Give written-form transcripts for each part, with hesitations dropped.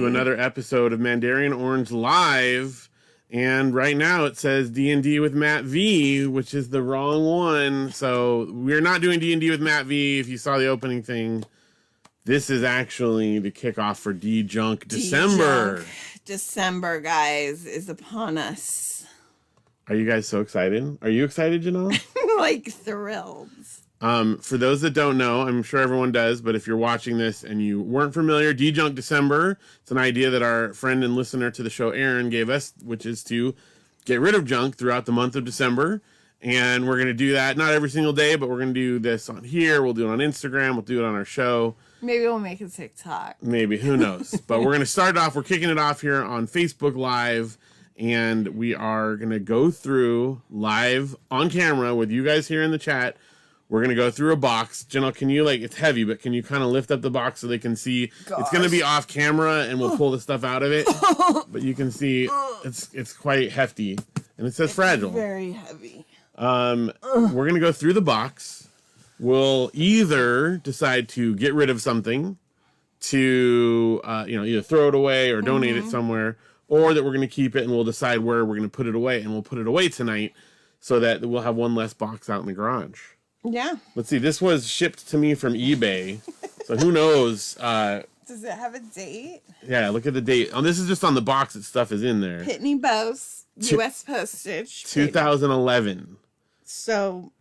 another episode of Mandarian Orange Live. And right now it says D&D with Matt V, which is the wrong one. So we're not doing D&D with Matt V. If you saw the opening thing, this is actually the kickoff for Dejunk December. Dejunk December, guys, is upon us. Are you guys so excited? Are you excited, Janelle? Like thrilled. For those that don't know, I'm sure everyone does, but if you're watching this and you weren't familiar, Dejunk December, it's an idea that our friend and listener to the show, Aaron, gave us, which is to get rid of junk throughout the month of December. And we're going to do that, not every single day, but we're going to do this on here. We'll do it on Instagram. We'll do it on our show. Maybe we'll make a TikTok. Maybe, who knows? But we're going to start off, we're kicking it off here on Facebook Live. And we are going to go through live on camera with you guys here in the chat. We're going to go through a box. Janelle, can you, it's heavy, but can you kind of lift up the box so they can see? Gosh. It's going to be off camera, and we'll pull the stuff out of it. But you can see it's quite hefty. And it says fragile. Very heavy. We're going to go through the box. We'll either decide to get rid of something, to either throw it away or donate it somewhere, or that we're going to keep it and we'll decide where we're going to put it away. And we'll put it away tonight so that we'll have one less box out in the garage. Yeah. Let's see. This was shipped to me from eBay. So who knows? Does it have a date? Yeah, look at the date. Oh, this is just on the box that stuff is in there. Pitney Bowes, U.S. postage. 2011. So,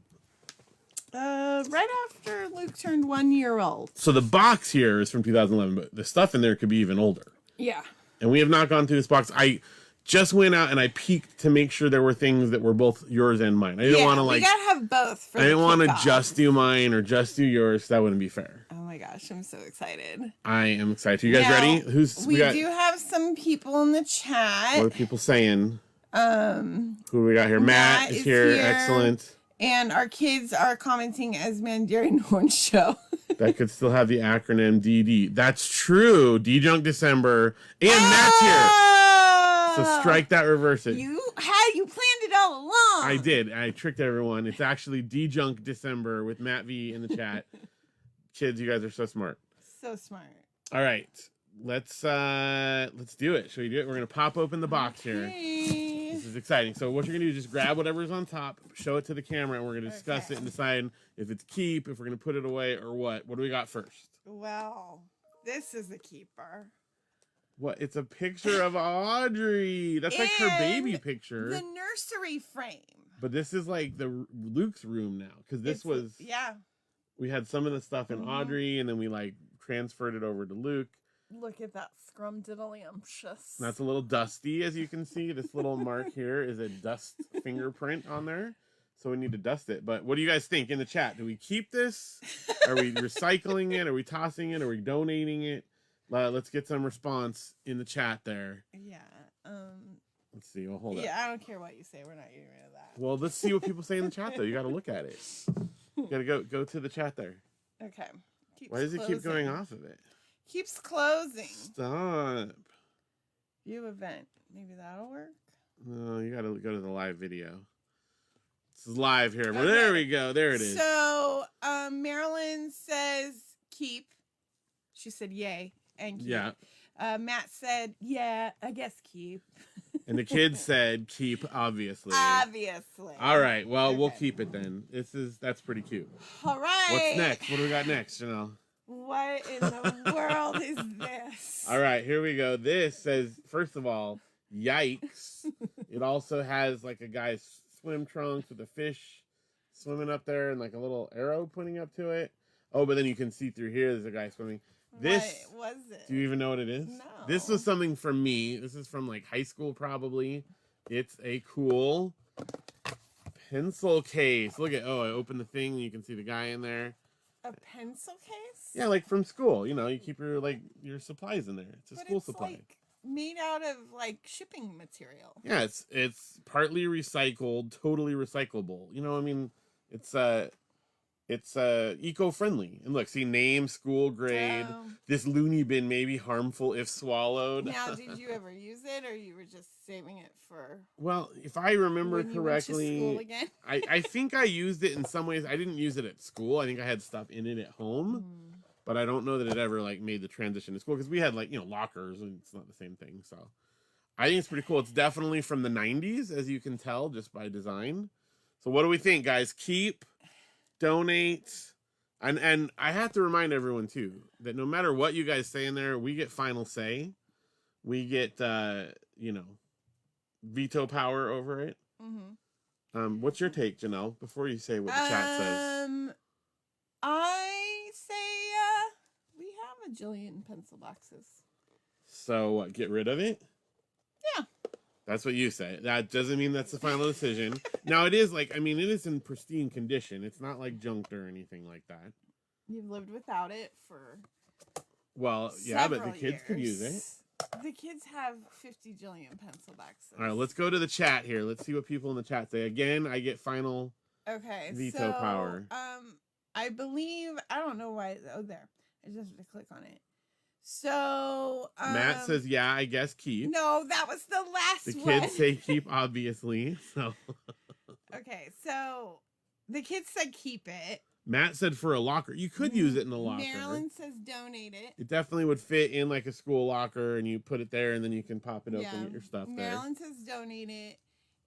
right after Luke turned 1 year old. So the box here is from 2011, but the stuff in there could be even older. Yeah. And we have not gone through this box. I just went out and I peeked to make sure there were things that were both yours and mine. I didn't want to we gotta have both. I didn't want to just do mine or just do yours. That wouldn't be fair. Oh my gosh, I'm so excited. I am excited. You guys ready? We do have some people in the chat. What are people saying? Who do we got here? Matt is here. Excellent. And our kids are commenting as Mandarian Orange Show. That could still have the acronym DD. That's true. Dejunk December. And Matt's here. So strike that, reverse it. You planned it all along. I did. I tricked everyone. It's actually Dejunk December with Matt V in the chat. Kids, you guys are so smart. So smart. All right. Let's do it. Shall we do it? We're gonna pop open the box here. This is exciting. So what you're gonna do is just grab whatever's on top, show it to the camera, and we're gonna discuss it and decide if it's keep, if we're gonna put it away, or what. What do we got first? Well, this is a keeper. What? It's a picture of Audrey. That's like her baby picture. The nursery frame. But this is like the Luke's room now, because this was we had some of the stuff in Audrey, and then we transferred it over to Luke. Look at that scrumdiddlyumptious. That's a little dusty, as you can see. This little mark here is a dust fingerprint on there. So we need to dust it. But what do you guys think in the chat? Do we keep this? Are we recycling it? Are we tossing it? Are we donating it? Let's get some response in the chat there. Yeah. Let's see. Well, hold on. Yeah, I don't care what you say. We're not getting rid of that. Well, let's see what people say in the chat, though. You got to look at it. You got to go to the chat there. Okay. Why does it keep going off of it? Keeps closing. Stop. View event. Maybe that'll work. No, you got to go to the live video. This is live here. Well, there we go. There it is. So, Marilyn says keep. She said yay and keep. Yeah. Matt said, yeah, I guess keep. And the kids said keep, obviously. Obviously. All right. Well, we'll keep it then. That's pretty cute. All right. What's next? What do we got next, Janelle? What in the world is this? All right, here we go. This says, first of all, yikes. It also has a guy's swim trunks with a fish swimming up there and a little arrow pointing up to it. Oh, but then you can see through here there's a guy swimming. This, what was it? Do you even know what it is? No. This was something from me. This is from high school probably. It's a cool pencil case. Look at, I opened the thing and you can see the guy in there. A pencil case? Yeah, from school. You keep your your supplies in there. It's a school supply. Made out of shipping material. Yeah, it's partly recycled, totally recyclable. It's eco-friendly. And look, see, name, school grade. This loony bin may be harmful if swallowed. Now, did you ever use it, or you were just saving it for? Well, if I remember when correctly, you went to school again? I think I used it in some ways. I didn't use it at school. I think I had stuff in it at home. but I don't know that it ever like made the transition to school because we had like, you know, lockers and it's not the same thing. So I think it's pretty cool. It's definitely from the 90s, as you can tell just by design. So what do we think, guys? Keep, donate, and I have to remind everyone too that no matter what you guys say in there, we get final say. We get you know, veto power over it. Mm-hmm. What's your take, Janelle? Before you say what the chat says. I say we have a jillion pencil boxes. So what? Get rid of it? Yeah. That's what you say. That doesn't mean that's the final decision. Now, it is like, I mean, it is in pristine condition. It's not like junked or anything like that. You've lived without it for yeah, but the kids could use it. The kids have 50 jillion pencil boxes. All right, let's go to the chat here. Let's see what people in the chat say. Again, I get final veto power. I believe, I don't know why. Oh, there. I just have to click on it. So Matt says, yeah, I guess keep. No, that was the last one. The kids say keep, obviously. So okay, so the kids said keep it. Matt said for a locker. You could use it in a locker. Marilyn says donate it. It definitely would fit in like a school locker, and you put it there, and then you can pop it open and get your stuff there. Marilyn says donate it,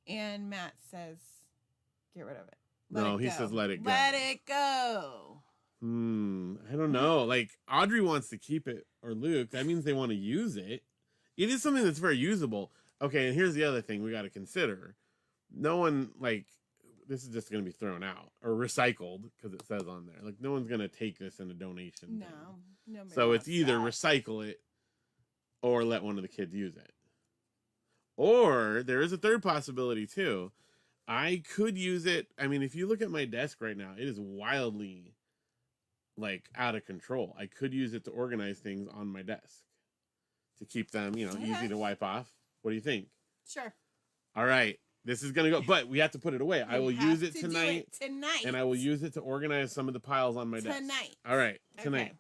and Matt says get rid of it. He says let it go. Let it go. I don't know. Like, Audrey wants to keep it, or Luke. That means they want to use it. It is something that's very usable. Okay, and here's the other thing we got to consider. No one, like, this is just going to be thrown out or recycled because it says on there. Like, no one's going to take this in a donation. No. So it's either recycle it or let one of the kids use it. Or there is a third possibility, too. I could use it. I mean, if you look at my desk right now, it is wildly, like, out of control. I could use it to organize things on my desk to keep them, you know, easy to wipe off. What do you think? Sure. All right. This is going to go, but we have to put it away. I will use it tonight. And I will use it to organize some of the piles on my desk. Tonight. All right. Tonight. Okay.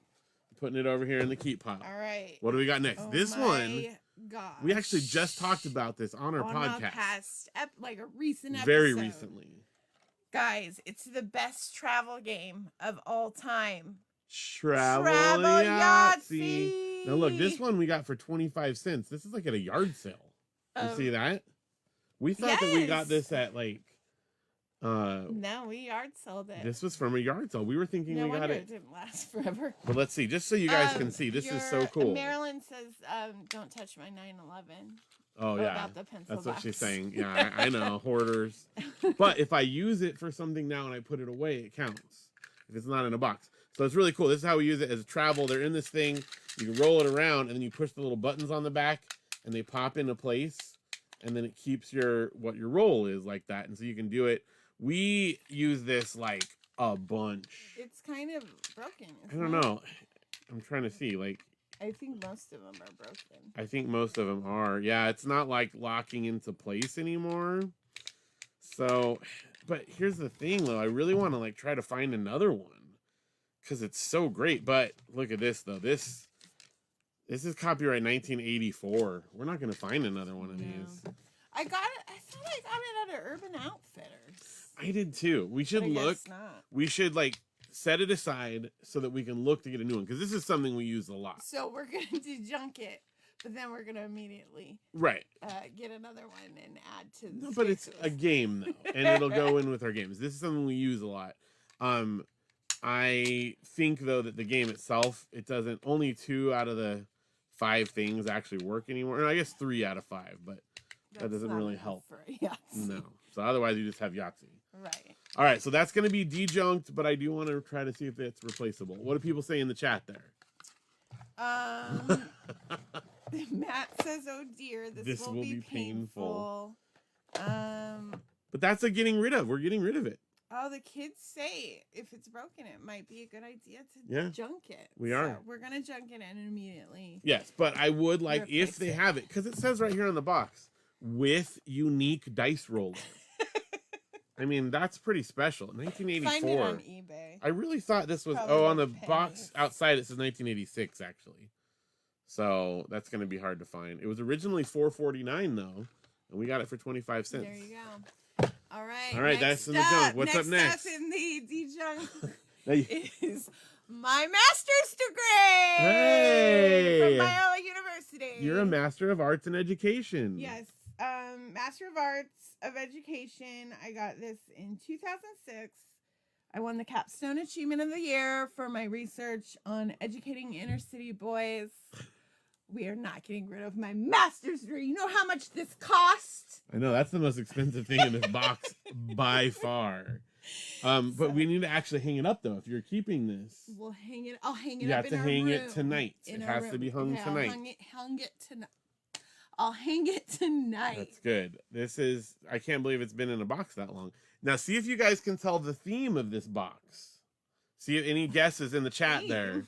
Putting it over here in the keep pile. All right. What do we got next? This one. Gosh. We actually just talked about this on our podcast. Like a recent episode. Very recently. Guys, it's the best travel game of all time. Travel Yahtzee. Now look, this one we got for 25 cents. This is like at a yard sale. You see that? We thought that we got this at like no, we yard sold it. This was from a yard sale. We were thinking we got it. It didn't last forever. But let's see, just so you guys can see. This is so cool. Marilyn says, don't touch my 911. Oh, yeah. About the pencil That's box. what she's saying. Yeah, I know. Hoarders. But if I use it for something now and I put it away, it counts. If it's not in a box. So it's really cool. This is how we use it as a travel. They're in this thing. You can roll it around, and then you push the little buttons on the back, and they pop into place. And then it keeps what your roll is like that. And so you can do it. We use this like a bunch. It's kind of broken. I don't know. I'm trying to see. Like, I think most of them are broken. I think most of them are. Yeah, it's not like locking into place anymore. So, but here's the thing though. I really want to like try to find another one because it's so great. But look at this though. This is copyright 1984. We're not going to find another one of these. I got it. I thought I got it at an Urban Outfitters. I did too. We should look. We should like set it aside so that we can look to get a new one because this is something we use a lot. So we're going to dejunk it, but then we're going to immediately get another one and add to the but it's a game though, and it'll go in with our games. This is something we use a lot. I think though that the game itself, it doesn't. Only 2 out of the 5 things actually work anymore. I guess 3 out of 5, but that doesn't really help. No. So otherwise you just have Yahtzee. Right. All right. So that's going to be dejunked, but I do want to try to see if it's replaceable. What do people say in the chat there? Matt says, "Oh dear, this will be painful." But that's a getting rid of. We're getting rid of it. Oh, the kids say if it's broken, it might be a good idea to junk it. We are. So we're gonna junk it in immediately. Yes, but I would like if they have it because it says right here on the box with unique dice roller. I mean, that's pretty special. 1984. Find it on eBay. I really thought this was on the box outside it says 1986 actually. So that's gonna be hard to find. It was originally $4.49 though, and we got it for 25 cents. There you go. All right. All right, that's in the junk. What's up next? Up in the dejunk is my master's degree Hey! from Biola University. You're a Master of Arts in Education. Yes. Master of Arts of Education. I got this in 2006. I won the Capstone Achievement of the Year for my research on educating inner city boys. We are not getting rid of my master's degree. You know how much this cost? I know, that's the most expensive thing in this box by far. But we need to actually hang it up, though. If you're keeping this, we'll hang it. I'll hang it you up have in to our hang room. it tonight. It has to be hung tonight. Hung it tonight. I'll hang it tonight. That's good. This is, I can't believe it's been in a box that long. Now, see if you guys can tell the theme of this box. See if any guesses in the chat there.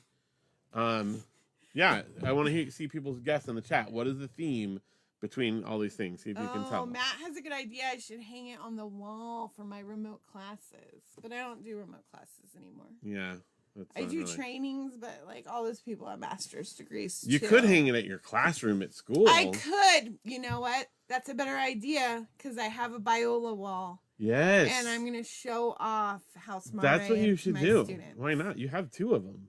Yeah, I want to see people's guess in the chat. What is the theme between all these things? See if you can tell. Matt has a good idea. I should hang it on the wall for my remote classes. But I don't do remote classes annianymore. Yeah. I do trainings, but like all those people have master's degrees You could hang it at your classroom at school. I could. You know what? That's a better idea because I have a Biola wall. Yes. And I'm going to show off how smart That's what you should do. Students. Why not? You have 2 of them.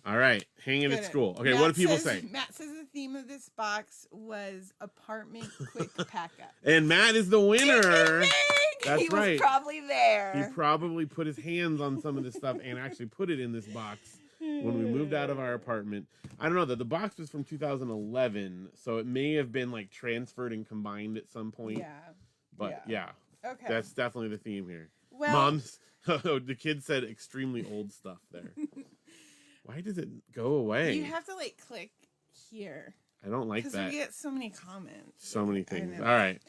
All right. Hang it at school. Okay, what do people say? Matt says the theme of this box was apartment quick pack up. And Matt is the winner. That's he right. was probably there. He probably put his hands on some of this stuff and actually put it in this box when we moved out of our apartment. I don't know, the box was from 2011, so it may have been like transferred and combined at some point. Yeah. But yeah. Okay. That's definitely the theme here. Well, Mom's, the kid said extremely old stuff there. Why does it go away? You have to like click here. I don't like that. Because we get so many comments. So many things. All right.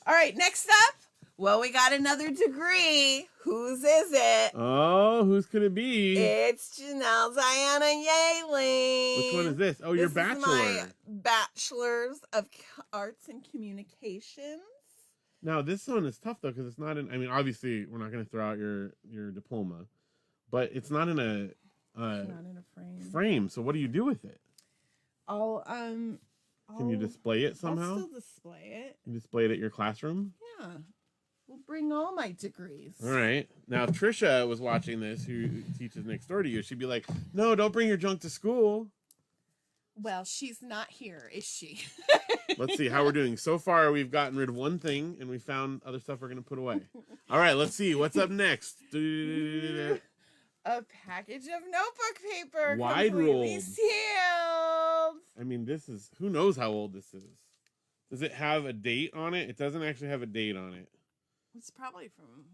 All right, next up. Well, we got another degree. Whose is it? Oh, whose could it be? It's Janelle Diana Yaling. Which one is this? Oh, your bachelor. Is my bachelor's of Arts and Communications. Now, this one is tough, though, because it's not in... I mean, obviously, we're not going to throw out your diploma, but it's not in a... It's not in a frame. Frame. So what do you do with it? Can you display it somehow? I'll still display it. You display it at your classroom? Yeah. We'll bring all my degrees. All right. Now, if Trisha was watching this, who teaches next door to you, she'd be like, no, don't bring your junk to school. Well, she's not here, is she? Let's see how we're doing. So far, we've gotten rid of one thing, and we found other stuff we're going to put away. All right, let's see. What's up next? A package of notebook paper. Wide completely rolled. sealed. I mean, this is... Who knows how old this is? Does it have a date on it? It doesn't actually have a date on it. It's probably from...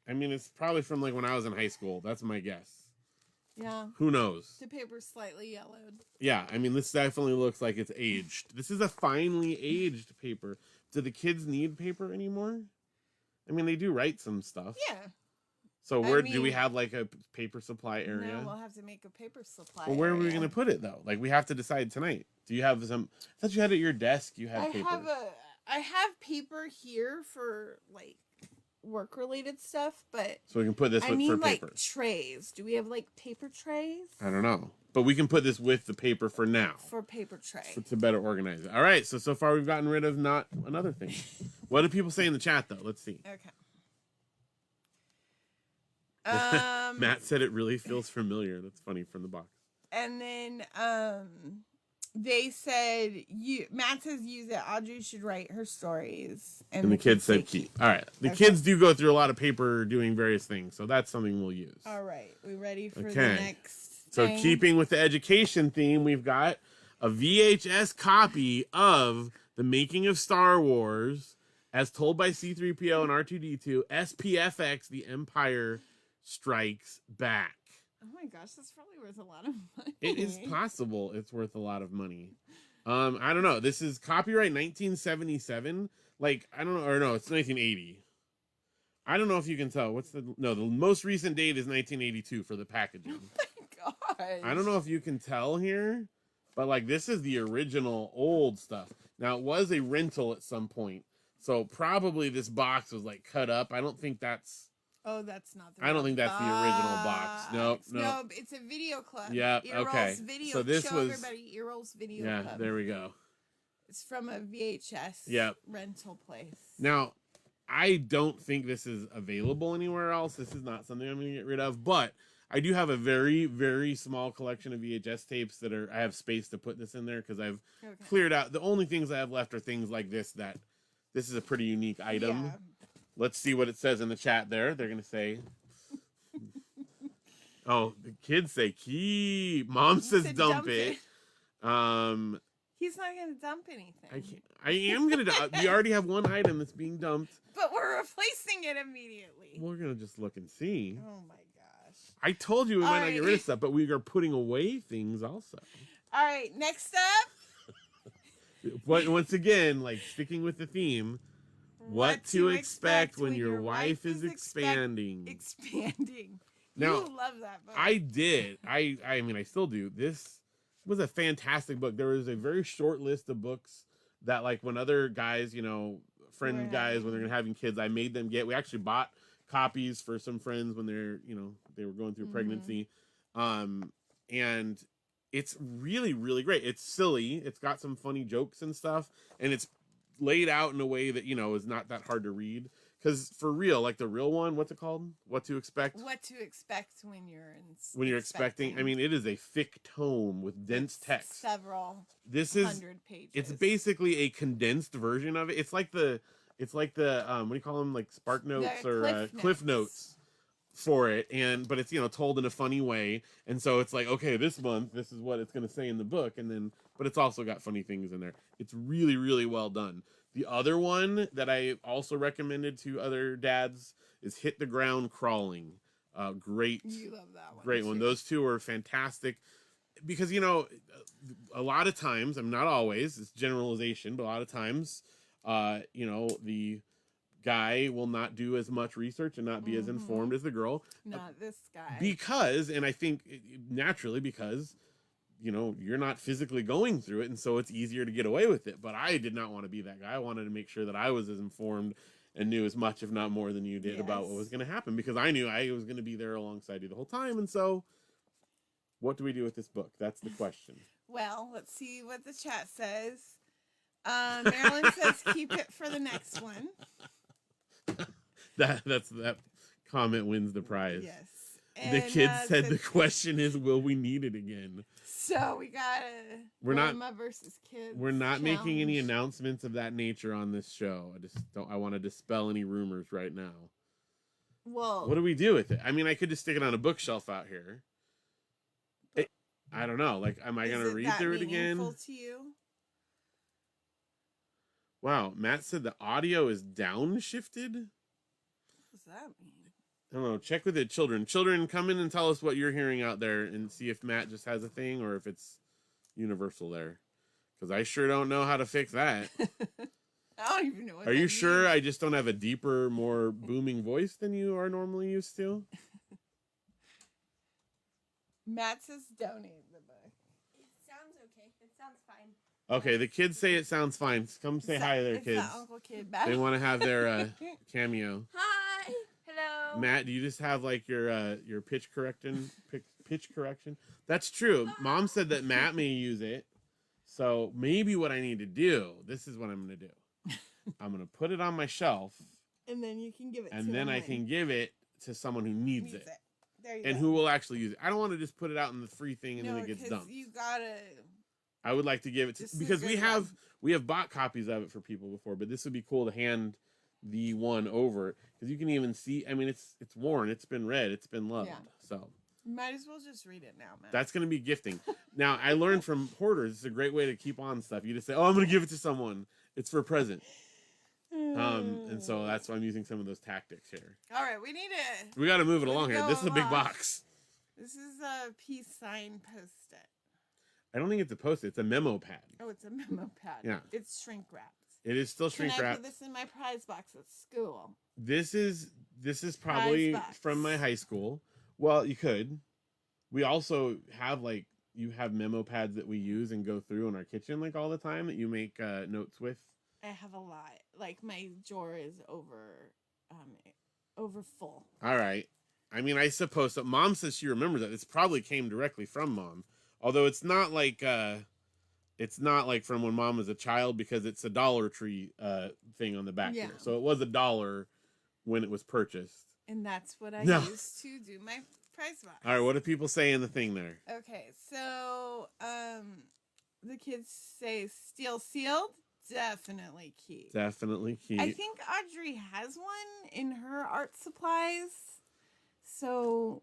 I mean, it's probably from like when I was in high school. That's my guess. Yeah. Who knows? The paper's slightly yellowed. Yeah, I mean, this definitely looks like it's aged. This is a finely aged paper. Do the kids need paper anymore? I mean, they do write some stuff. Yeah. So do we have like a paper supply area? No, we'll have to make a paper supply Well, where area. are we going to put it though? Like, we have to decide tonight. Do you have some? I thought you had it at your desk. You had paper. I have paper here for like work related stuff, but so we can put this for paper. Like trays. Do we have like paper trays? I don't know, but we can put this with the paper for now. For paper tray. To better organize it. All right. So far we've gotten rid of not another thing. What do people say in the chat though? Let's see. Okay. Matt said it really feels familiar. That's funny from the box. And then they said Matt says use it. Audrey should write her stories. And the kids said keep. All right. The kids do go through a lot of paper doing various things, so that's something we'll use. All right. We ready for the next So thing? keeping with the education theme, we've got a VHS copy of The Making of Star Wars as told by C-3PO and R2-D2, SPFX, The Empire Strikes Back. Oh my gosh, that's probably worth a lot of money. It is possible it's worth a lot of money. I don't know. This is copyright 1977. Like, I don't know, or no, it's 1980. I don't know if you can tell. The most recent date is 1982 for the packaging. Oh my gosh. I don't know if you can tell here, but like this is the original old stuff. Now it was a rental at some point, so probably this box was like cut up. I don't think that's. Oh, that's not the. I don't think that's the original box. No. No, it's a video club. Yeah. Okay. Video. So this Show was everybody Earl's video club. Yeah. There we go. It's from a VHS. Rental place. Now, I don't think this is available anywhere else. This is not something I'm going to get rid of, but I do have a very, very small collection of VHS tapes that I have space to put this in there because I've cleared out. The only things I have left are things like this is a pretty unique item. Yeah. Let's see what it says in the chat there. They're going to say, oh, the kids say keep. Mom says dump it. He's not going to dump anything. I am going to. We already have one item that's being dumped. But we're replacing it immediately. We're going to just look and see. Oh, my gosh. I told you we might not get rid of stuff, but we are putting away things also. All right, next up. But once again, like sticking with the theme, what to expect when your wife is expanding. Expanding. Now, you love that book. I did. I mean, I still do. This was a fantastic book. There was a very short list of books that, like, when other guys, you know, friend guys, when they're having kids, I made them get. We actually bought copies for some friends when they were going through pregnancy. And it's really, really great. It's silly. It's got some funny jokes and stuff. And it's laid out in a way that, you know, is not that hard to read. Because for real, like the real one, what's it called? What to Expect? What to expect when you're expecting. I mean, it is a thick tome with dense text. Several hundred pages. It's basically a condensed version of it. It's like the what do you call them? Like Spark Notes or Cliff Notes for it. But it's, you know, told in a funny way. And so it's like, okay, this month, this is what it's going to say in the book. But it's also got funny things in there. It's really, really well done. The other one that I also recommended to other dads is Hit the Ground Crawling. Great. You love that one. Great one. Those two are fantastic because, you know, a lot of times, I mean, not always, it's generalization, but a lot of times, you know, the guy will not do as much research and not be as informed as the girl. Not this guy. And I think naturally because, you know, you're not physically going through it, and so it's easier to get away with it. But I did not want to be that guy. I wanted to make sure that I was as informed and knew as much, if not more, than you did about what was going to happen, because I knew I was going to be there alongside you the whole time. And so, what do we do with this book? That's the question. Well, let's see what the chat says. Marilyn says, keep it for the next one. That comment wins the prize. Yes. And, the kid said the question is, will we need it again? So we got a grandma versus kids. We're not making any announcements of that nature on this show. I want to dispel any rumors right now. Well, what do we do with it? I mean, I could just stick it on a bookshelf out here. I don't know. Like, am I going to read through it again? To you? Wow, Matt said the audio is downshifted. What does that mean? I don't know. Check with the children. Children, come in and tell us what you're hearing out there and see if Matt just has a thing or if it's universal there. Because I sure don't know how to fix that. I don't even know what Are you sure I just don't have a deeper, more booming voice than you are normally used to? Matt says donate the book. It sounds okay. It sounds fine. Okay, the kids say it sounds fine. Come say hi to their kids. It's Uncle Kid back. They want to have their cameo. Hi. Hello. Matt, do you just have like your pitch correction? Pitch correction? That's true. Mom said that Matt may use it. So maybe what I need to do, this is what I'm going to do. I'm going to put it on my shelf. And then you can give it to And then I can give it to someone who needs it. There you and go. Who will actually use it. I don't want to just put it out in the free thing and then it gets dumped. You gotta. I would like to give it to, because we have bought copies of it for people before, but this would be cool to hand the one over because you can even see. I mean, it's worn, it's been read, it's been loved. So might as well just read it now, man. That's going to be gifting. Now, I learned from hoarders, it's a great way to keep on stuff. You just say, "Oh, I'm going to give it to someone. It's for a present." And so that's why I'm using some of those tactics here. All right, we got to move it along here. This is a big box. This is a peace sign post-it. I don't think it's a post-it. It's a memo pad. Oh, it's a memo pad. Yeah. It's shrink wrapped. It is still shrink wrapped. Can I put this in my prize box at school? This is probably from my high school. Well, you could. We also have you have memo pads that we use and go through in our kitchen all the time that you make notes with. I have a lot. Like my drawer is over full. All right. I mean, I suppose so. Mom says she remembers that. This probably came directly from Mom. Although it's not like from when Mom was a child because it's a Dollar Tree thing on the back here. So it was $1 when it was purchased. And that's what I used to do my prize box. All right, what do people say in the thing there? Okay, so the kids say steel sealed. Definitely key. Definitely key. I think Audrey has one in her art supplies. So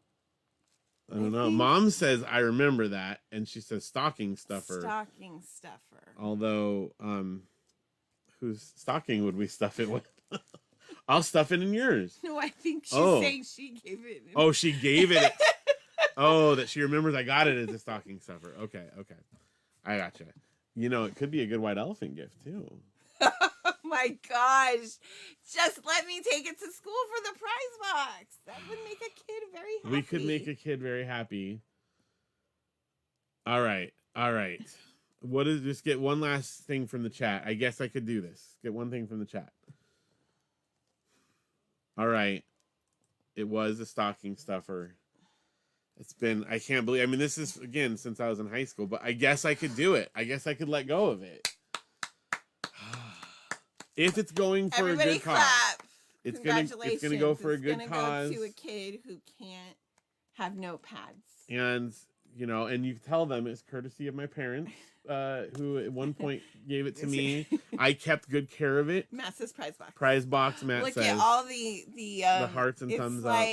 I don't know. think- Mom says I remember that, and she says stocking stuffer. Stocking stuffer. Although, whose stocking would we stuff it with? I'll stuff it in yours. No, I think she's saying she gave it. Oh, she gave it. Oh, that she remembers I got it as a stocking stuffer. Okay. I gotcha. You know, it could be a good white elephant gift, too. Oh my gosh. Just let me take it to school for the prize box. That would make a kid very happy. We could make a kid very happy. All right. Just get one last thing from the chat. I guess I could do this. Get one thing from the chat. All right. It was a stocking stuffer. It's been, I can't believe, I mean, this is, again, since I was in high school, but I guess I could do it. I guess I could let go of it. If it's going for Everybody a good clap. cause. It's gonna go for a good It's cause. gonna go to a kid who can't have notepads. And, you know, and you tell them it's courtesy of my parents, who at one point gave it to me. I kept good care of it. Matt says prize box. Prize box, Matt Look says. at all the hearts and thumbs up.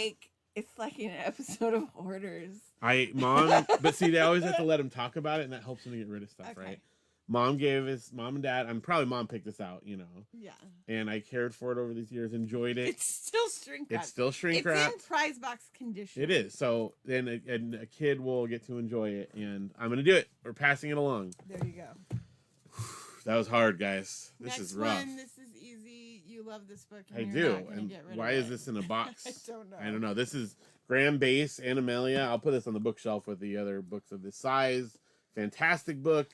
It's like an episode of Hoarders. Mom, but see, they always have to let him talk about it, and that helps them to get rid of stuff, Okay. right? Mom and dad, probably mom picked this out, you know. Yeah. And I cared for it over these years, enjoyed it. It's still shrink wrapped. It's in prize box condition. It is. So then a kid will get to enjoy it, and I'm going to do it. We're passing it along. There you go. That was hard, guys. This is rough. This is easy. You love this book. And I you're do. not gonna And get rid why of is it. this in a box? I don't know. This is Graham Base and Amelia. I'll put this on the bookshelf with the other books of this size. Fantastic book.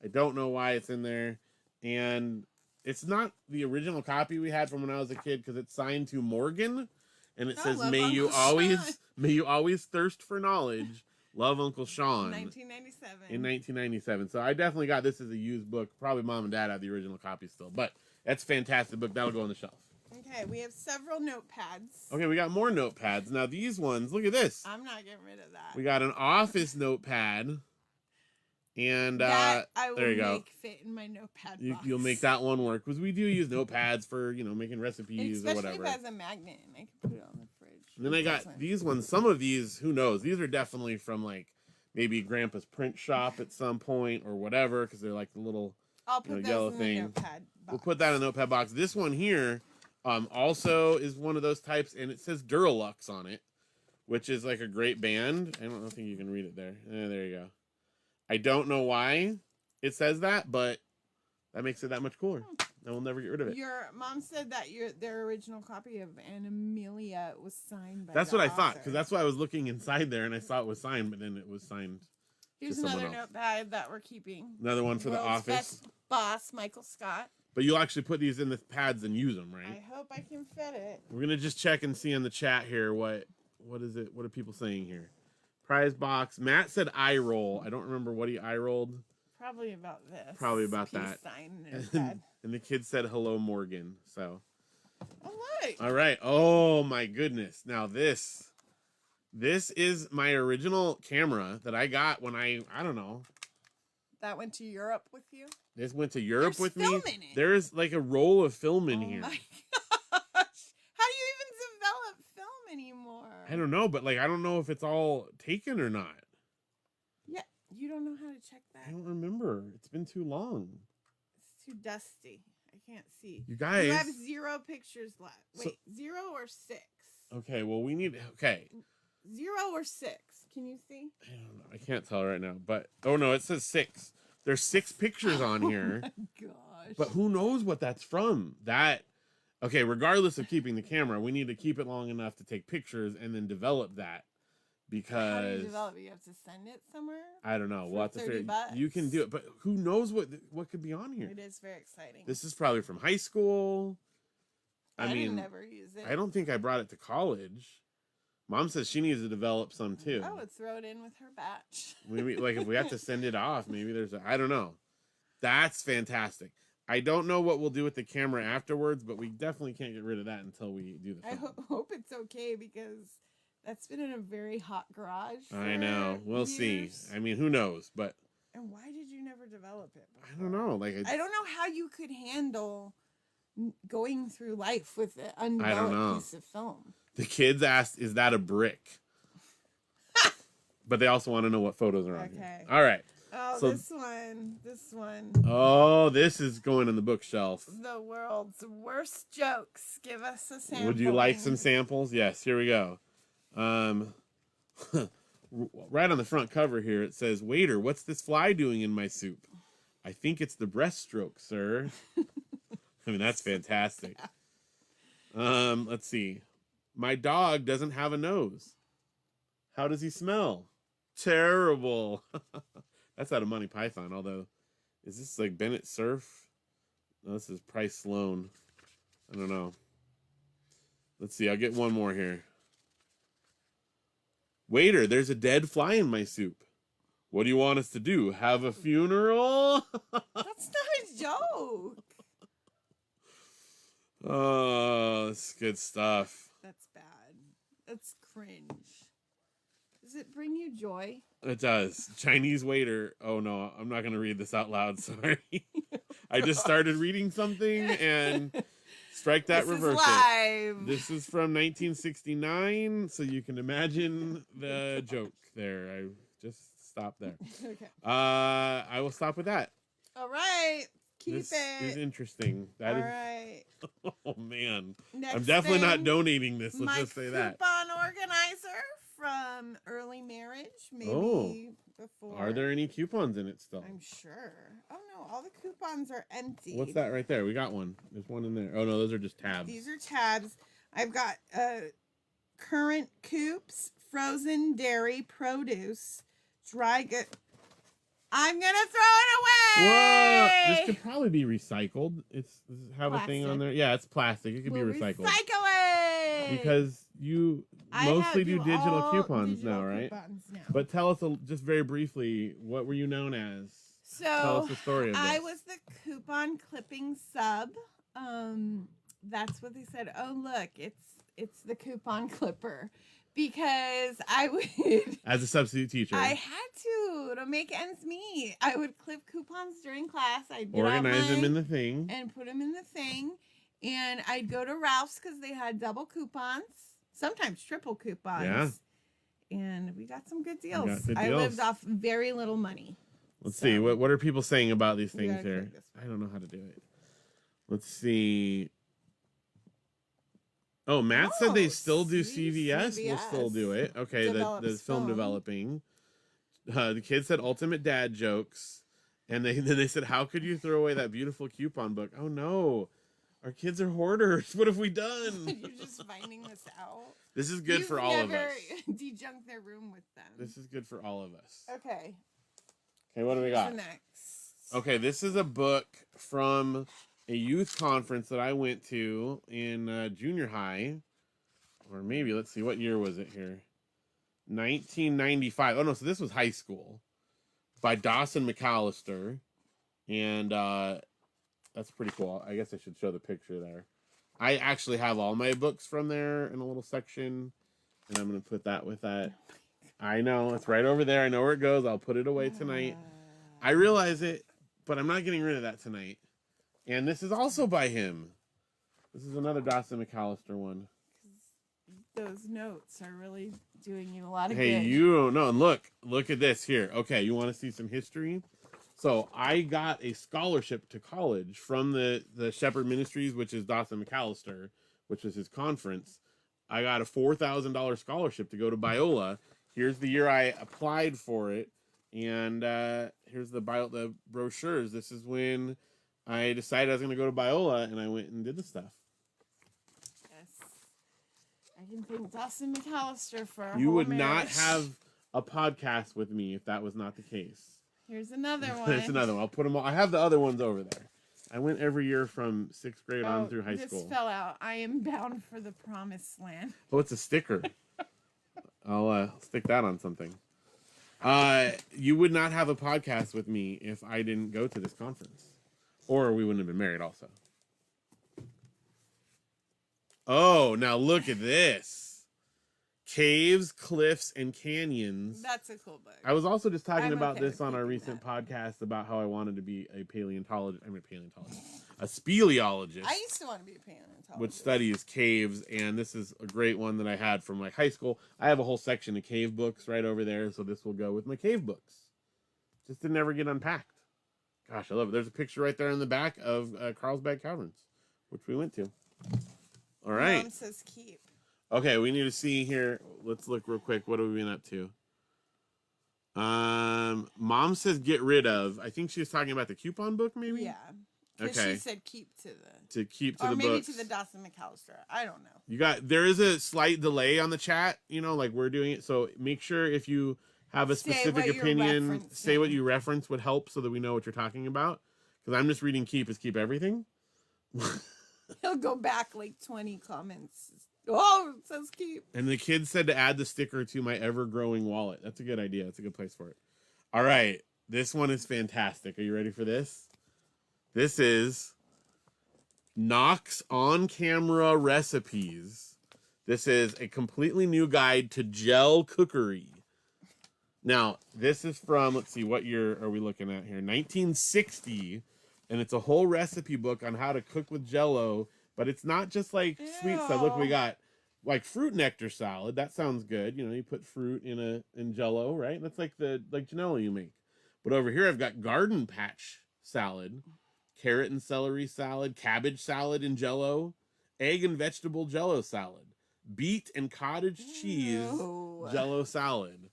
I don't know why it's in there. And it's not the original copy we had from when I was a kid because it's signed to Morgan. And it says, may you always thirst for knowledge. Love, Uncle Sean. 1997. In 1997. So I definitely got this as a used book. Probably mom and dad have the original copy still. But that's a fantastic book. That'll go on the shelf. Okay, we have several notepads. Okay, we got more notepads. Now these ones, look at this. I'm not getting rid of that. We got an office notepad. And that I will there you go. make fit in my notepad box. You'll make that one work. Because we do use notepads for, making recipes or whatever. Especially if it has a magnet and I can put it on the fridge. And then I got these ones. Some of these, who knows? These are definitely from like maybe Grandpa's print shop at some point or whatever. Because they're like the little I'll put yellow those in thing. the notepad box. We'll put that in the notepad box. This one here also is one of those types, and it says Duralux on it, which is like a great band. I don't think you can read it there. There you go. I don't know why it says that, but that makes it that much cooler. I will never get rid of it. Your mom said that their original copy of Anna Amelia was signed by That's the what I author. thought, because that's why I was looking inside there, and I saw it was signed, but then it was signed. Here's to someone another else. notepad that we're keeping. Another one for the World's office. Best boss, Michael Scott. But you'll actually put these in the pads and use them, right? I hope I can fit it. We're gonna just check and see in the chat here what is it? What are people saying here? Prize box. Matt said eye roll. I don't remember what he eye rolled. Probably about this. Probably about Peace that. Sign notepad. And the kid said hello, Morgan. So. All right. All right. Oh my goodness. Now this is my original camera that I got when I don't know. That went to Europe with you? This went to Europe There's with me. film in it. There's like a roll of film in here. Oh my gosh. How do you even develop film anymore? I don't know, but like I don't know if it's all taken or not. Yeah, you don't know how to check that. I don't remember. It's been too long. It's too dusty. I can't see. You guys. You have 0 pictures left. Wait, 0 or 6? Okay, well 0 or 6. Can you see? I don't know. I can't tell right now, but oh no, it says 6. There's 6 pictures on here. Oh my gosh. But who knows what that's from? Okay, regardless of keeping the camera, we need to keep it long enough to take pictures and then develop that. Because how do you develop it? You have to send it somewhere? I don't know. We'll have to figure. $30. You can do it, but who knows what could be on here? It is very exciting. This is probably from high school. I mean, never use it. I don't think I brought it to college. Mom says she needs to develop some too. I would throw it in with her batch. Maybe like if we have to send it off, maybe I don't know. That's fantastic. I don't know what we'll do with the camera afterwards, but we definitely can't get rid of that until we do the film. I hope it's okay because That's been in a very hot garage. I know. We'll see. years. I mean, who knows? But And why did you never develop it? I don't know. Like I don't know how you could handle going through life with an know. undeveloped piece of film. The kids asked, "Is that a brick?" But they also want to know what photos are on here. All right. Oh, So- this one. Oh, this is going in the bookshelf. The world's worst jokes. Give us a sample. Would you like some samples? Yes, here we go. Right on the front cover here, it says, "Waiter, what's this fly doing in my soup?" "I think it's the breaststroke, sir." I mean, that's fantastic. Let's see. "My dog doesn't have a nose. How does he smell?" "Terrible." That's out of Monty Python, although, is this like Bennett Cerf? No, this is Price Sloan. I don't know. Let's see, I'll get one more here. "Waiter, there's a dead fly in my soup. What do you want us to do? Have a funeral?" That's not a joke. Oh, that's good stuff. That's bad. That's cringe. Does it bring you joy? It does. Chinese waiter. Oh no, I'm not going to read this out loud. Sorry. I just started reading something and strike that, This reverse is it. live. This is from 1969, so you can imagine the joke there. I just stopped there. Okay. I will stop with that. All right. Keep This it. is interesting. That All is. right. Oh man, Next I'm definitely not thing, donating this. Let's my just say that. coupon organizer from early marriage, maybe Oh. before. Are there any coupons in it still? I'm sure. Oh no, all the coupons are empty. What's that right there? We got one. There's one in there. Oh no, those are just tabs. These are tabs. I've got current coops, frozen dairy produce, dry good. I'm gonna throw it Whoa! away. This could probably be recycled. It's does it have a thing on Plastic. there. Yeah, it's plastic. It could We'll be recycled. Recycle it. Because you I mostly do do digital all coupons digital now, right? coupons now. But tell us just very briefly, what were you known as? Tell us So the story of this. I was the coupon clipping sub. That's what they said. Oh look, it's the coupon clipper, because I would as a substitute teacher. I had to make ends meet. I would clip coupons during class. I'd get Organize out them in mine the thing. and put them in the thing, and I'd go to Ralph's because they had double coupons, sometimes triple coupons. Yeah. And we got some good deals. got good I deals. lived off very little money. Let's So, see. What are people saying about these we things gotta here? click this I don't know how to do it. Let's see. Oh, Matt said they still do CVS. We'll still do it. Okay, the Develops film film. developing. The kid said ultimate dad jokes. And then they said, how could you throw away that beautiful coupon book? Oh, no. Our kids are hoarders. What have we done? You're just finding this out. This is good You've for all of never us. dejunked their room with them. This is good for all of us. Okay. Okay, what do we What's got? the next? Okay, this is a book from a youth conference that I went to in junior high. Or maybe, let's see, what year was it here? 1995. Oh, no, so this was high school. By Dawson Mcallister. And that's pretty cool. I guess I should show the picture there. I actually have all my books from there in a little section. And I'm going to put that with that. I know, it's right over there. I know where it goes. I'll put it away tonight. I realize it, but I'm not getting rid of that tonight. And this is also by him. This is another Dawson Mcallister one. Those notes are really doing you a lot of Hey, good. you don't know. And look at this here. Okay, you want to see some history? So I got a scholarship to college from the Shepherd Ministries, which is Dawson Mcallister, which was his conference. I got a $4,000 scholarship to go to Biola. Here's the year I applied for it. And here's the brochures. This is when I decided I was going to go to Biola, and I went and did the stuff. Yes. I can thank Dawson Mcallister for our You whole would not marriage. have a podcast with me if that was not the case. Here's another one. There's another one. I'll put them all. I have the other ones over there. I went every year from 6th grade on through high school. This fell out. I am bound for the promised land. Oh, it's a sticker. I'll stick that on something. You would not have a podcast with me if I didn't go to this conference. Or we wouldn't have been married also. Oh, now look at this. Caves, Cliffs, and Canyons. That's a cool book. I was also just talking I'm about okay this with on our keeping recent that. podcast about how I wanted to be a paleontologist. A speleologist. I used to want to be a paleontologist. Which studies caves, and this is a great one that I had from like high school. I have a whole section of cave books right over there, so this will go with my cave books. Just didn't ever get unpacked. Gosh, I love it. There's a picture right there in the back of Carlsbad Caverns, which we went to. All right. Mom says keep. Okay, we need to see here. Let's look real quick. What have we been up to? Mom says get rid of. I think she was talking about the coupon book, maybe? Yeah. Because Okay. she said keep to the... Or or maybe books. to the Dawson Mcallister. I don't know. There is a slight delay on the chat, like we're doing it. So make sure if you have a Say specific what you're opinion, say what referencing. you reference would help so that we know what you're talking about. Because I'm just reading keep everything. He'll go back like 20 comments. Oh, it says keep. And the kid said to add the sticker to my ever-growing wallet. That's a good idea. That's a good place for it. All right. This one is fantastic. Are you ready for this? This is Knox on-camera recipes. This is a completely new guide to gel cookery. Now, this is from, let's see, what year are we looking at here? 1960. And it's a whole recipe book on how to cook with Jell-O. But it's not just like sweet stuff. Look, we got like fruit nectar salad. That sounds good. You put fruit in Jell-O, right? That's like Janelle you make. But over here I've got garden patch salad, carrot and celery salad, cabbage salad in Jell-O, egg and vegetable Jell-O salad, beet and cottage cheese Jell-O salad.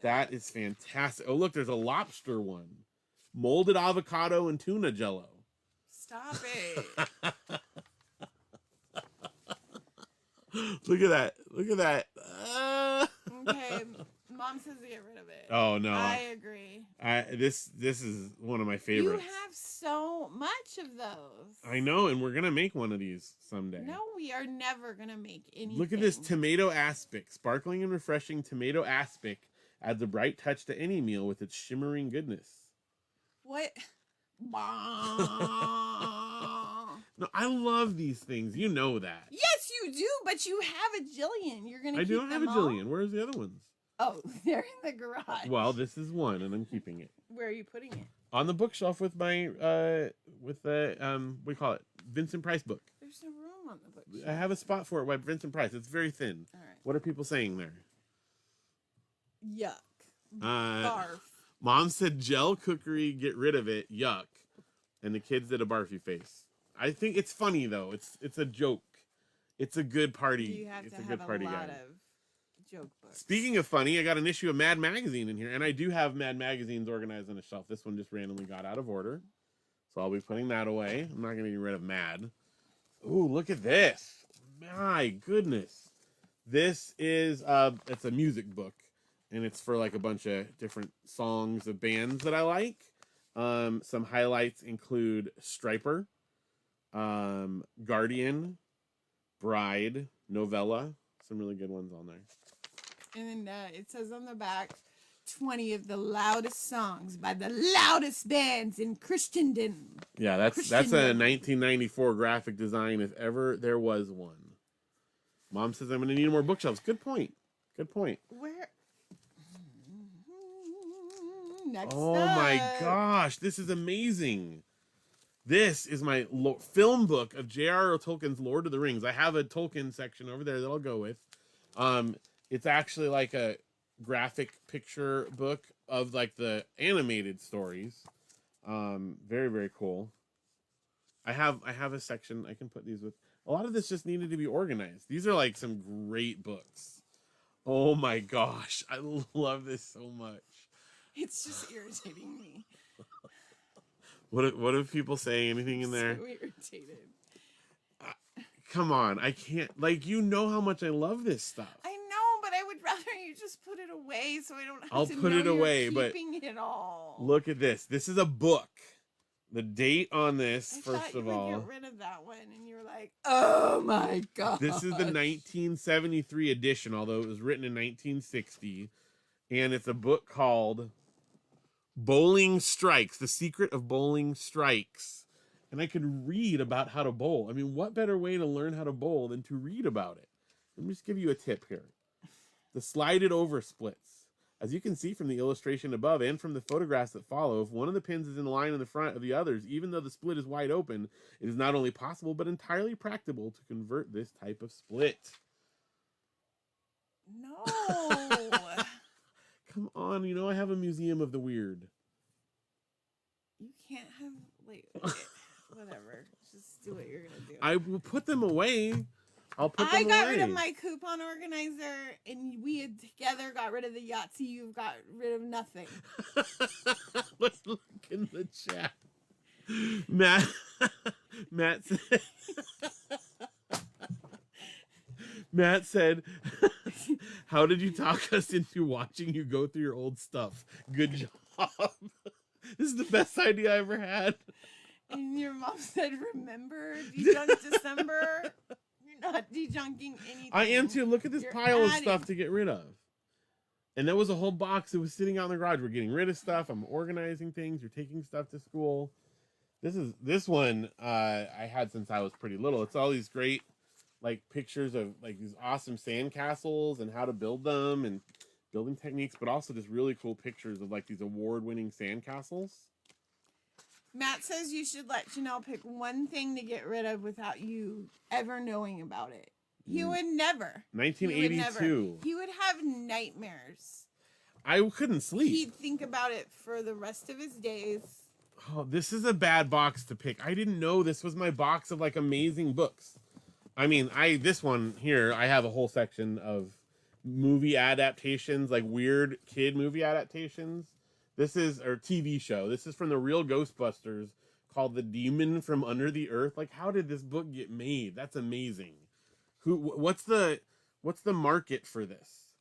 That is fantastic. Oh, look, there's a lobster one. Molded avocado and tuna Jell-O. Stop it. Look at that. Okay. Mom says to get rid of it. Oh no. I agree. This is one of my favorites. You have so much of those. I know, and we're gonna make one of these someday. No, we are never gonna make anything. Look at this tomato aspic. Sparkling and refreshing tomato aspic adds a bright touch to any meal with its shimmering goodness. What? No, I love these things. You know that. Yes, you do, but you have a jillion. You're gonna. I keep don't have a them all? jillion. Where's the other ones? Oh, they're in the garage. Well, this is one, and I'm keeping it Where are you putting it? on the bookshelf with my what do you call it? Vincent Price book. There's no room on the bookshelf. I have a spot for it by Vincent Price. It's very thin. All right. What are people saying there? Yuck. Barf. Mom said gel cookery, get rid of it. Yuck. And the kids did a barfy face. I think it's funny though. It's a joke. It's a good party. You have it's to a have good party a lot guide. of joke books. Speaking of funny, I got an issue of Mad Magazine in here, and I do have Mad Magazines organized on a shelf. This one just randomly got out of order, so I'll be putting that away. I'm not going to get rid of Mad. Ooh, look at this! My goodness, this is it's a music book, and it's for like a bunch of different songs of bands that I like. Some highlights include Striper, Guardian, Bride, Novella. Some really good ones on there. And then it says on the back, 20 of the loudest songs by the loudest bands in Christendom. Yeah, that's a Christendom. 1994 graphic design if ever there was one. Mom says I'm going to need more bookshelves. Good point. Where? Next Oh up. my gosh, this is amazing. This is my film book of J.R.R. Tolkien's Lord of the Rings. I have a Tolkien section over there that I'll go with. It's actually like a graphic picture book of like the animated stories. Very, very cool. I have a section I can put these with. A lot of this just needed to be organized. These are like some great books. Oh my gosh, I love this so much. It's just irritating me. What if people say anything in there? So irritated. Come on, I can't. You know how much I love this stuff. I know, but I would rather you just put it away so I don't have I'll to put know it you're away, but keeping it all. Look at this. This is a book. The date on this, I first thought you of would all. get rid of that one, and you were like, "Oh my god!" This is the 1973 edition, although it was written in 1960, and it's a book called Bowling Strikes: The Secret of Bowling Strikes. And I could read about how to bowl. I mean, what better way to learn how to bowl than to read about it? Let me just give you a tip here. The slided over splits. As you can see from the illustration above and from the photographs that follow, if one of the pins is in line in the front of the others, even though the split is wide open, it is not only possible but entirely practicable to convert this type of split. No. Come on, you know I have a museum of the weird. You can't have, wait, whatever. Just do what you're going to do. I will put them away. I'll put them I got away. rid of my coupon organizer, and we had together got rid of the Yahtzee. You've got rid of nothing. Let's look in the chat. Matt said, Matt said, how did you talk us into watching you go through your old stuff? Good job. This is the best idea I ever had. And your mom said, remember Dejunk December? You're not dejunking anything. I am too. Look at this You're pile of adding. stuff to get rid of. And there was a whole box that was sitting out in the garage. We're getting rid of stuff. I'm organizing things. You're taking stuff to school. This one I had since I was pretty little. It's all these great like pictures of like these awesome sandcastles and how to build them and building techniques, but also just really cool pictures of like these award-winning sandcastles. Matt says you should let Janelle pick one thing to get rid of without you ever knowing about it. He would never. 1982. He would have nightmares. I couldn't sleep. He'd think about it for the rest of his days. Oh, this is a bad box to pick. I didn't know this was my box of like amazing books. I mean, this one here, I have a whole section of movie adaptations, like weird kid movie adaptations. This is our TV show. This is from the real Ghostbusters called The Demon from Under the Earth. Like, how did this book get made? That's amazing. What's the market for this?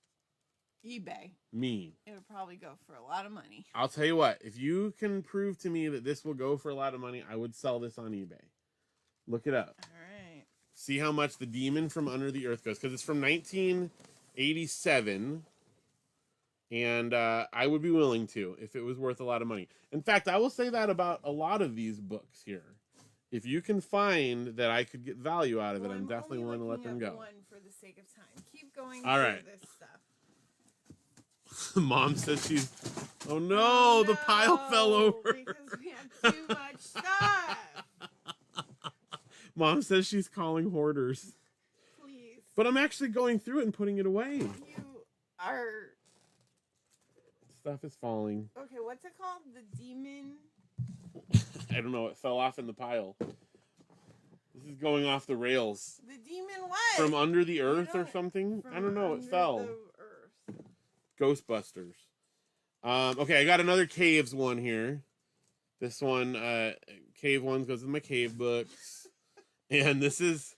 eBay. Me. It would probably go for a lot of money. I'll tell you what, if you can prove to me that this will go for a lot of money, I would sell this on eBay. Look it up. All right. See how much The Demon from Under the Earth goes, because it's from 1987. And I would be willing to if it was worth a lot of money. In fact, I will say that about a lot of these books here. If you can find that I could get value out of it, I'm definitely willing to let them go. One for the sake of time. Keep going All through right. this stuff. Mom says she's... Oh no, the pile fell over. Because we have too much stuff. Mom says she's calling hoarders. Please. But I'm actually going through it and putting it away. You are... Stuff is falling. Okay, what's it called? The Demon? I don't know. It fell off in the pile. This is going off the rails. The Demon what? From under the earth or something? I don't know. It fell. The earth. Ghostbusters. Okay, I got another Caves one here. This one, Cave ones goes in my cave books. And this is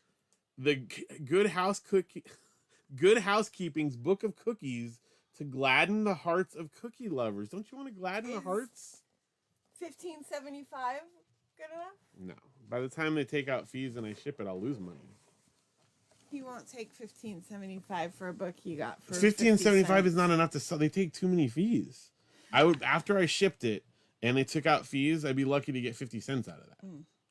the Good Housekeeping's Book of Cookies to gladden the hearts of cookie lovers. Don't you want to gladden the hearts? $15.75 good enough? No. By the time they take out fees and I ship it, I'll lose money. He won't take $15.75 for a book he got for $15.75 is not enough to sell. They take too many fees. I would, after I shipped it and they took out fees, I'd be lucky to get 50 cents out of that.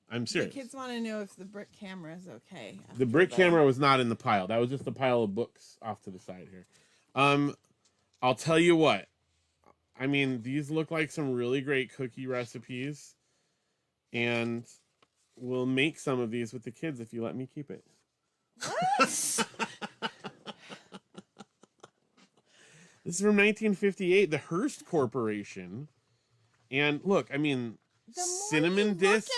I'm serious. The kids want to know if the brick camera is okay. The brick camera was not in the pile. That was just a pile of books off to the side here. I'll tell you what. I mean, these look like some really great cookie recipes. And we'll make some of these with the kids if you let me keep it. What? This is from 1958, the Hearst Corporation. And look, I mean, cinnamon discs.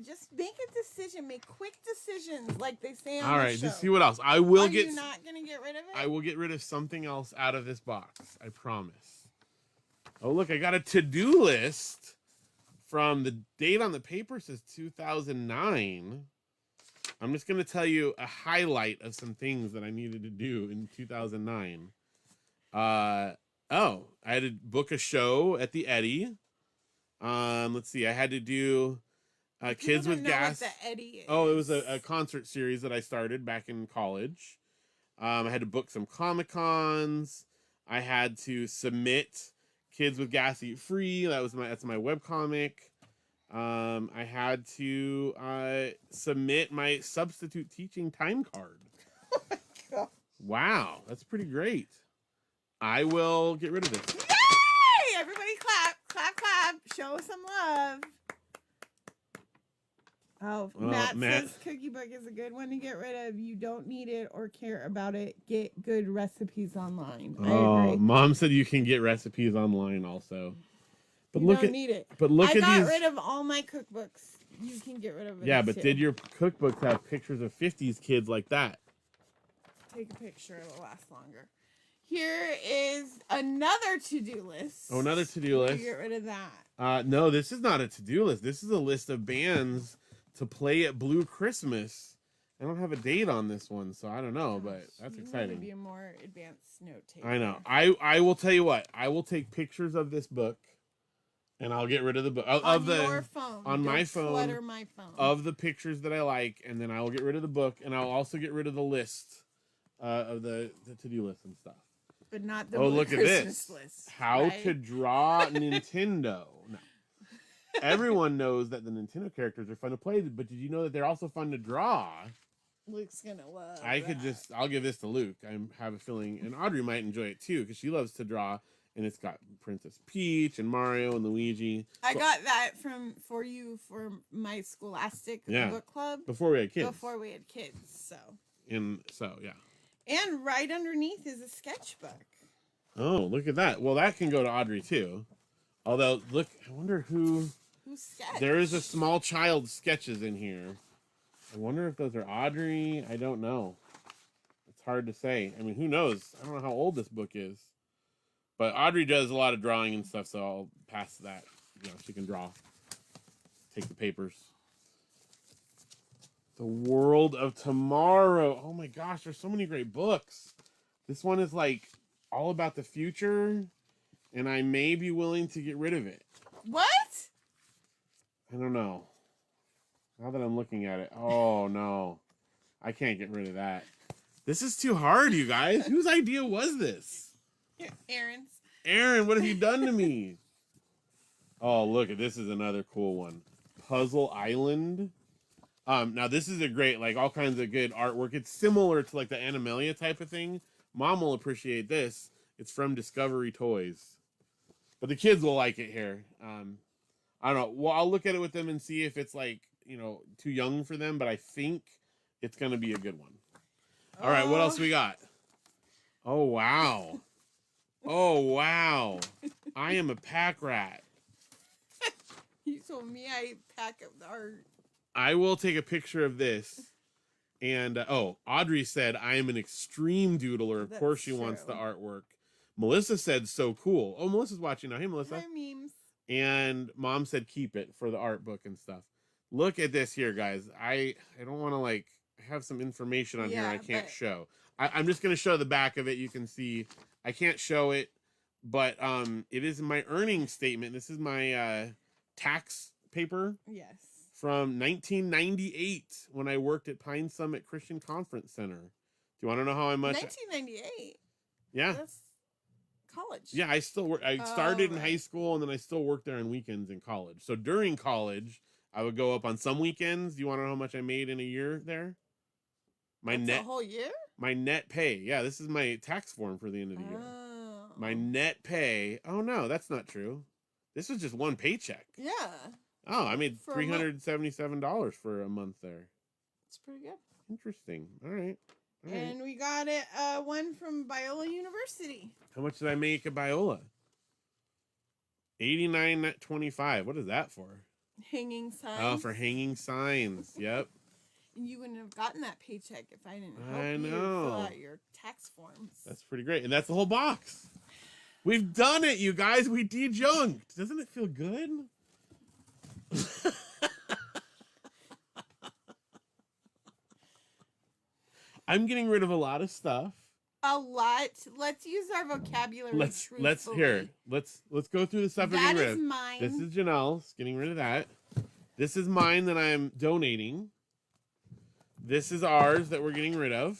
Just make a decision. Make quick decisions, like they say on All the right, show. just see what else. I will get. Are you not gonna get rid of it? I will get rid of something else out of this box. I promise. Oh, look, I got a to-do list from the date on the paper says 2009. I'm just going to tell you a highlight of some things that I needed to do in 2009. I had to book a show at the Eddy. Let's see. I had to do Kids with Gas. What the Eddy is. Oh, it was a concert series that I started back in college. I had to book some Comic-Cons. I had to submit Kids with Gas Eat Free. That's my webcomic. I had to submit my substitute teaching time card. Oh my God. Wow, that's pretty great. I will get rid of this. Yay! Everybody clap, clap, clap. Show some love. Oh, Matt says cookie book is a good one to get rid of. You don't need it or care about it. Get good recipes online. I agree. Mom said you can get recipes online also. But you don't need it. But look at these. I got rid of all my cookbooks. You can get rid of it. Yeah, but too. did your cookbooks have pictures of 50s kids like that? Take a picture. It'll last longer. Here is another to-do list. Oh, another to-do list. Get rid of that. No, this is not a to-do list. This is a list of bands to play at Blue Christmas. I don't have a date on this one, so I don't know, but that's exciting. Be a more advanced note taker. I know. I will tell you what. I will take pictures of this book, and I'll get rid of the book on your phone. On my phone. Clutter my phone of the pictures that I like, and then I will get rid of the book, and I'll also get rid of the list of the to-do list and stuff. But not the look Christmas at this list. How right? to draw Nintendo. No. Everyone knows that the Nintendo characters are fun to play, but did you know that they're also fun to draw? Luke's gonna love I'll give this to Luke. I have a feeling, and Audrey might enjoy it too, because she loves to draw, and it's got Princess Peach and Mario and Luigi. I got that for my Scholastic book club. Before we had kids. Yeah. And right underneath is a sketchbook. Oh, look at that. Well, that can go to Audrey too. Although, look, I wonder who sketched. There is a small child sketches in here. I wonder if those are Audrey. I don't know. It's hard to say. I mean, who knows? I don't know how old this book is. But Audrey does a lot of drawing and stuff, so I'll pass that. You know, she can draw. Take the papers. The World of Tomorrow. Oh my gosh, there's so many great books. This one is like all about the future, and I may be willing to get rid of it. What? I don't know. Now that I'm looking at it. Oh no. I can't get rid of that. This is too hard, you guys. Whose idea was this? Aaron's. Aaron, what have you done to me? Oh, look, this is another cool one. Puzzle Island. Now this is a great, like, all kinds of good artwork. It's similar to like the Animalia type of thing. Mom will appreciate this. It's from Discovery Toys. But the kids will like it here. I don't know. Well, I'll look at it with them and see if it's like, you know, too young for them, but I think it's going to be a good one. All right, what else we got? Oh, wow. Oh, wow. I am a pack rat. You told me I pack up the art. I will take a picture of this. And, Audrey said, I am an extreme doodler. Of course she wants the artwork. Melissa said, so cool. Oh, Melissa's watching now. Hey, Melissa. Hi, memes. And Mom said, keep it for the art book and stuff. Look at this here, guys. I don't want to, like, have some information on here I can't show. I'm just going to show the back of it. You can see I can't show it, but it is my earnings statement. This is my tax paper. Yes. From 1998 when I worked at Pine Summit Christian Conference Center. Do you want to know how much? 1998? Yeah. That's college. Yeah, I still work. I started in high school, and then I still worked there on weekends in college. So during college, I would go up on some weekends. Do you want to know how much I made in a year there? A whole year? My net pay. Yeah, this is my tax form for the end of the year. My net pay. Oh, no, that's not true. This was just one paycheck. Yeah. Oh, I made $377 for a month there. That's pretty good. Interesting. All right. And we got it one from Biola University. How much did I make at Biola? $89.25. What is that for? Hanging signs. Oh, for hanging signs. Yep. And you wouldn't have gotten that paycheck if I didn't help I you know. fill out your tax forms. That's pretty great. And that's the whole box. We've done it, you guys. We dejunked. Doesn't it feel good? I'm getting rid of a lot of stuff. A lot. Let's use our vocabulary. Let's go through the stuff we're that getting rid is of. mine. This is Janelle's. Getting rid of that. This is mine that I'm donating. This is ours that we're getting rid of.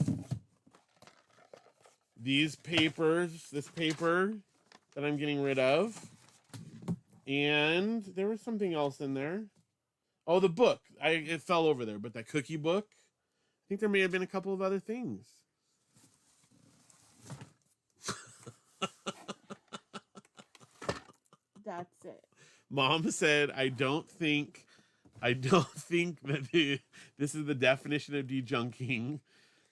These papers, this paper that I'm getting rid of. And there was something else in there. Oh, the book. It fell over there, but that cookie book. I think there may have been a couple of other things. That's it. Mom said, I don't think that this is the definition of dejunking.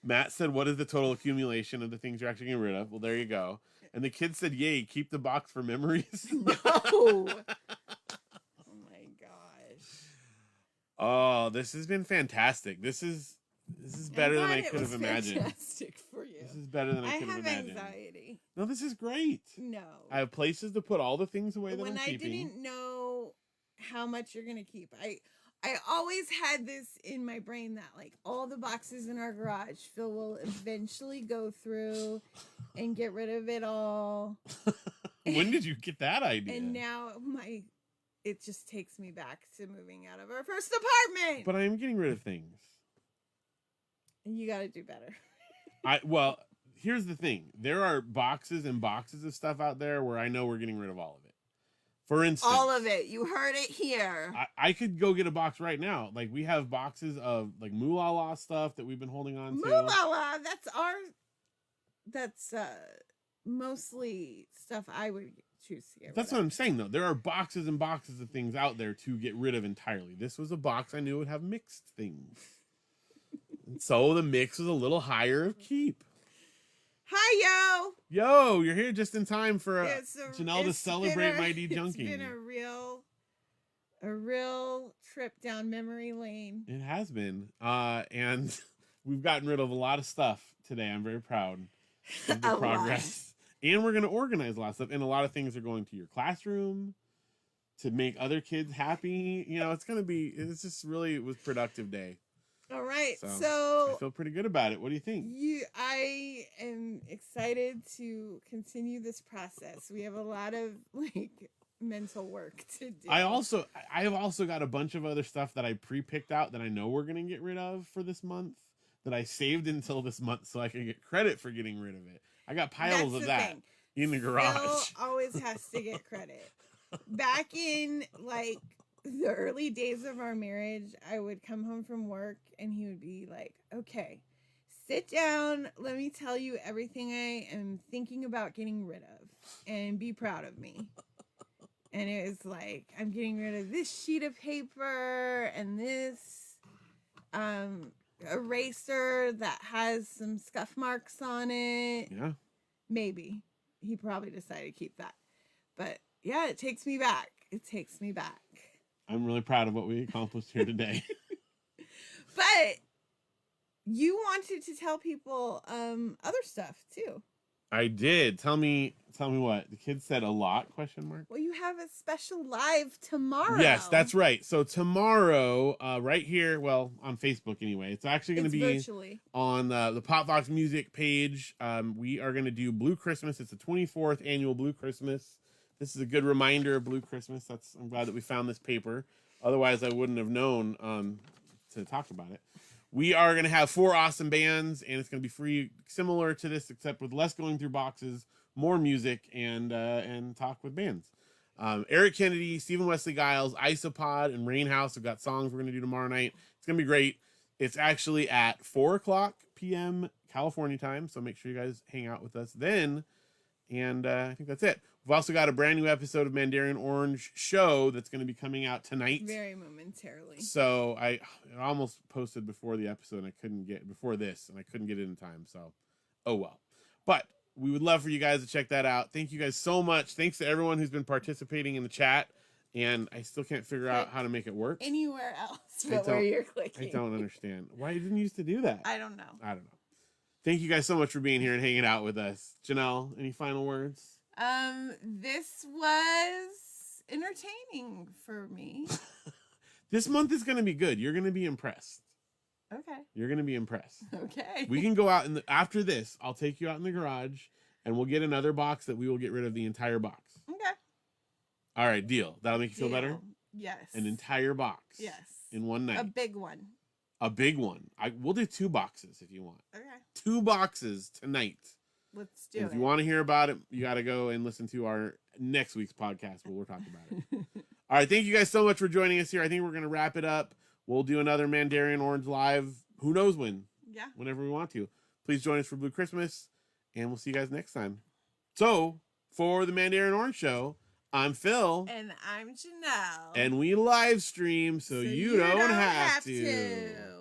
Matt said, what is the total accumulation of the things you're actually getting rid of? Well, there you go. And the kids said, yay, keep the box for memories. No. Oh my gosh. Oh, this has been fantastic. This is better than I could have imagined. Fantastic for you. This is better than I could have imagined. I have anxiety. No, this is great. No. I have places to put all the things away that I'm keeping. When I didn't know how much you're gonna keep, I always had this in my brain that like all the boxes in our garage, Phil will eventually go through and get rid of it all. When did you get that idea? And now it just takes me back to moving out of our first apartment. But I am getting rid of things. You got to do better. Well, here's the thing. There are boxes and boxes of stuff out there where I know we're getting rid of all of it. For instance, all of it. You heard it here. I could go get a box right now. Like we have boxes of like Moolah stuff that we've been holding on to. Moolah, that's mostly stuff I would choose to get That's what I'm saying though. There are boxes and boxes of things out there to get rid of entirely. This was a box I knew would have mixed things. And so the mix was a little higher of keep. Hi, Yo, you're here just in time for Janelle to celebrate my dejunking. It's been a real trip down memory lane. It has been. And we've gotten rid of a lot of stuff today. I'm very proud of the progress. And we're going to organize a lot of stuff. And a lot of things are going to your classroom to make other kids happy. You know, it's just really was a productive day. All right, so I feel pretty good about it. What do you think? I am excited to continue this process. We have a lot of mental work to do. I have also got a bunch of other stuff that I pre-picked out that I know we're gonna get rid of for this month that I saved until this month so I can get credit for getting rid of it. I got piles of that in the garage. Phil always has to get credit. Back in the early days of our marriage, I would come home from work and he would be like, okay, sit down. Let me tell you everything I am thinking about getting rid of and be proud of me. And it was like, I'm getting rid of this sheet of paper and this eraser that has some scuff marks on it. Yeah. Maybe. He probably decided to keep that. But yeah, it takes me back. It takes me back. I'm really proud of what we accomplished here today. But you wanted to tell people other stuff too. I did. Tell me what. The kids said a lot, ? Well, you have a special live tomorrow. Yes, that's right. So tomorrow, right here, well, on Facebook anyway, it's actually going to be virtually on the Pop Fox Music page. We are going to do Blue Christmas. It's the 24th annual Blue Christmas. This is a good reminder of Blue Christmas. I'm glad that we found this paper. Otherwise, I wouldn't have known to talk about it. We are going to have 4 awesome bands, and it's going to be free, similar to this, except with less going through boxes, more music, and talk with bands. Eric Kennedy, Stephen Wesley Giles, Isopod, and Rainhouse have got songs we're going to do tomorrow night. It's going to be great. It's actually at 4:00 p.m. California time, so make sure you guys hang out with us then. And I think that's it. We've also got a brand new episode of Mandarian Orange Show that's going to be coming out tonight. Very momentarily. So I almost posted before the episode and I couldn't get it in time. So, oh well. But we would love for you guys to check that out. Thank you guys so much. Thanks to everyone who's been participating in the chat. And I still can't figure out how to make it work. Anywhere else but where you're clicking. I don't understand. Why didn't you used to do that? I don't know. Thank you guys so much for being here and hanging out with us. Janelle, any final words? This was entertaining for me. This month is going to be good. You're going to be impressed. Okay. You're going to be impressed. Okay. We can go out after this, I'll take you out in the garage and we'll get another box that we will get rid of the entire box. Okay. All right, deal. That'll make you feel better? Yes. An entire box. Yes. In one night. A big one. A big one. We'll do 2 boxes if you want. Okay. 2 boxes tonight. Let's do it. If you want to hear about it, you got to go and listen to our next week's podcast where we'll talk about it. All right. Thank you guys so much for joining us here. I think we're going to wrap it up. We'll do another Mandarian Orange live. Who knows when? Yeah. Whenever we want to. Please join us for Blue Christmas, and we'll see you guys next time. So, for the Mandarian Orange Show, I'm Phil. And I'm Janelle. And we live stream so you don't have to.